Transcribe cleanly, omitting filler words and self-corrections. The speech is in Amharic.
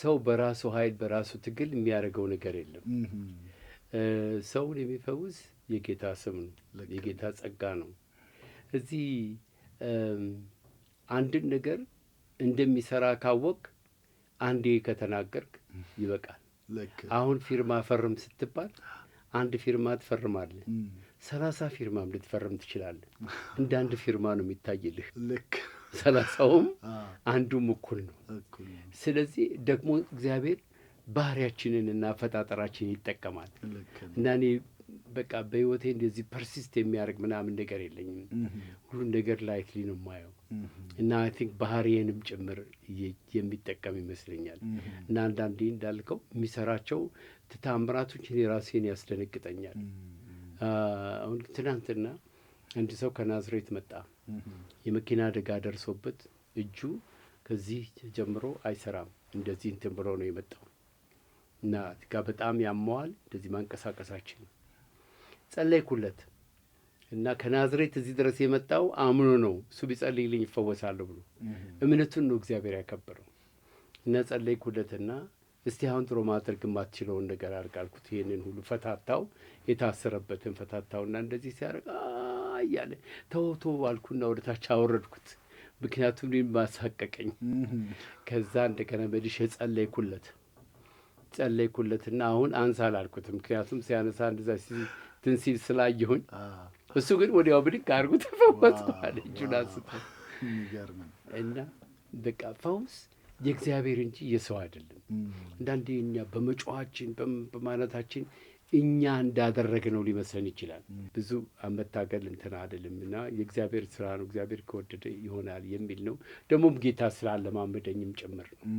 ሰው በራሱ ኃይል በራሱ ትግል የሚያደርገው ነገር የለም። ሰውን የሚፈውስ የጌታ ስም ነው፣ የጌታ ጸጋ ነው። እዚህ አንድን ነገር እንደሚሰራ ካወቅ አንዴ ከተናገርክ ይበቃል። አሁን ፊርማ ፈርም ስትባል አንድ ፊርማ ትፈርማለህ፣ 30 ፊርማም ልትፈርም ትችላለህ። እንደ አንድ ፊርማ ነው የሚታይልህ። ልክ 30ውም አንዱም እኩል ነው። ስለዚህ ደግሞ እግዚአብሔር ባህሪያችንንና አፈጣጠራችንን ይጠቀማል። እና እኔ በቃ በህይወቴ እንደዚህ ፐርሲስት የሚያደርግ ምናምን ነገር የለኝም። ሁሉን ነገር ላይክሊ ነው የማየው እና አይ ቲንክ ባህሪዬንም ጭምር የሚጠቀም ይመስለኛል። እና አንዳንዴ እንዳልከው የሚሰራቸው ተአምራቶች እኔ ራሴን ያስደነግጠኛል። አሁን ትናንትና አንድ ሰው ከናዝሬት መጣ። የመኪና አደጋ ደርሶበት እጁ ከዚህ ጀምሮ አይሰራም። እንደዚህ እንትን ብሎ ነው የመጣው እና በጣም ያመዋል። እንደዚህ ማንቀሳቀሳችን ጸለይኩለት እና ከናዝሬት እዚህ ድረስ የመጣው አምኖ ነው። እሱ ቢጸልይልኝ ይፈወሳለሁ ብሎ እምነቱን ነው እግዚአብሔር ያከበረው። እና ጸለይኩለትና እስቲ አሁን ጥሩ ማድረግ የማትችለውን ነገር አድርግ አልኩት። ይሄንን ሁሉ ፈታታው፣ የታሰረበትን ፈታታውና እንደዚህ ሲያደርግ እያለ ተው አልኩና ወደታች አወረድኩት። ምክንያቱም እኔን ማሳቀቀኝ። ከዛ እንደገና መልሼ ጸለይኩለትና አሁን አንሳ አላልኩትም። ምክንያቱም ሲያነሳ እንደዛ ትንሲል ስላየሁኝ፣ እሱ ግን ወዲያው ብድግ አድርጎ ተፈወሰ ማለት እጁን አንስቶ። እና በቃ ፈውስ የእግዚአብሔር እንጂ የሰው አይደለም። አንዳንዴ እኛ በመጮኻችን በማለታችን እኛ እንዳደረግነው ሊመስለን ይችላል። ብዙ መታገል እንትን አይደለም እና የእግዚአብሔር ስራ ነው። እግዚአብሔር ከወደደ ይሆናል የሚል ነው። ደግሞም ጌታ ስላለማመደኝም ጭምር ነው።